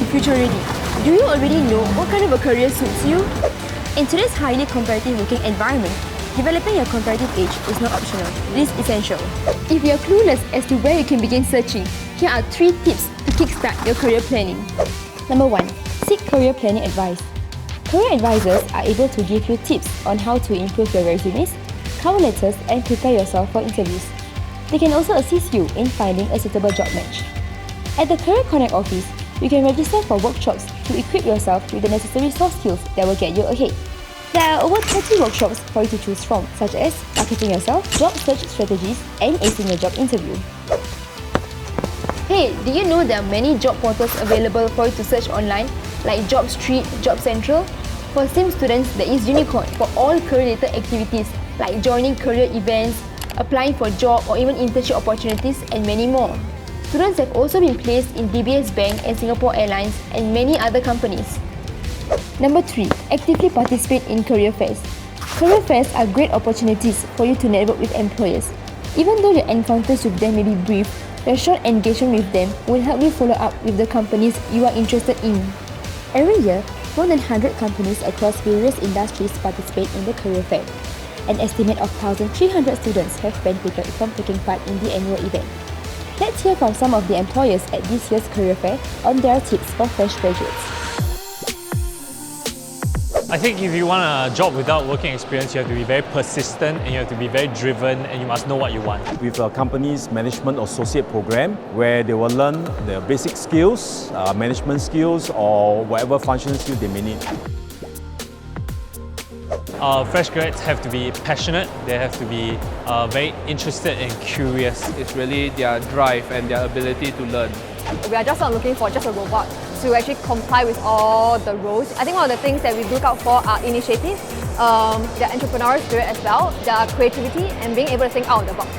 future ready? Do you already know what kind of a career suits you? In today's highly competitive working environment, developing your competitive edge is not optional, it is essential. If you are clueless as to where you can begin searching, here are 3 tips to kickstart your career planning. Number 1. Seek career planning advice. Career advisors are able to give you tips on how to improve your resumes, cover letters, and prepare yourself for interviews. They can also assist you in finding a suitable job match. At the Career Connect office, you can register for workshops to equip yourself with the necessary soft skills that will get you ahead. There are over 30 workshops for you to choose from, such as marketing yourself, job search strategies, and acing your job interview. Hey, did you know there are many job portals available for you to search online, like JobStreet, Job Central? For STEM students, there is Unicorn for all career-related activities like joining career events, applying for job or even internship opportunities, and many more. Students have also been placed in DBS Bank and Singapore Airlines and many other companies. Number 3. Actively participate in career fairs. Career fairs are great opportunities for you to network with employers. Even though your encounters with them may be brief, your short engagement with them will help you follow up with the companies you are interested in. Every year, more than 100 companies across various industries participate in the career fair. An estimate of 1,300 students have benefited from taking part in the annual event. Let's hear from some of the employers at this year's career fair on their tips for fresh graduates. I think if you want a job without working experience, you have to be very persistent and you have to be very driven and you must know what you want. With a company's management associate program where they will learn the basic skills, management skills or whatever functional skills they may need. Fresh grads have to be passionate, they have to be very interested and curious. It's really their drive and their ability to learn. We are just not looking for just a robot to actually comply with all the roles. I think one of the things that we look out for are initiative, their entrepreneurial spirit as well, their creativity and being able to think out of the box.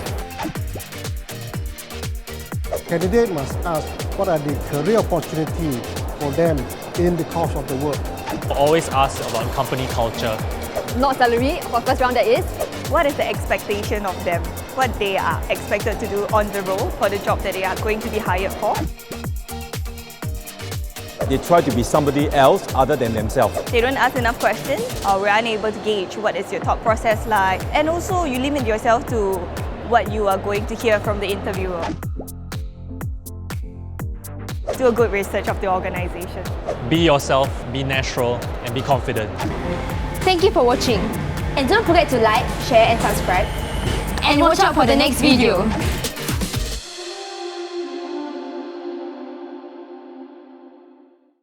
Candidates must ask what are the career opportunities for them in the course of the work. Always ask about company culture. Not salary, for first round that is. What is the expectation of them? What they are expected to do on the role for the job that they are going to be hired for? They try to be somebody else other than themselves. They don't ask enough questions, or we're unable to gauge what is your thought process like. And also, you limit yourself to what you are going to hear from the interviewer. Do a good research of the organization. Be yourself, be natural, and be confident. Thank you for watching. And don't forget to like, share and subscribe. And watch out for the next video.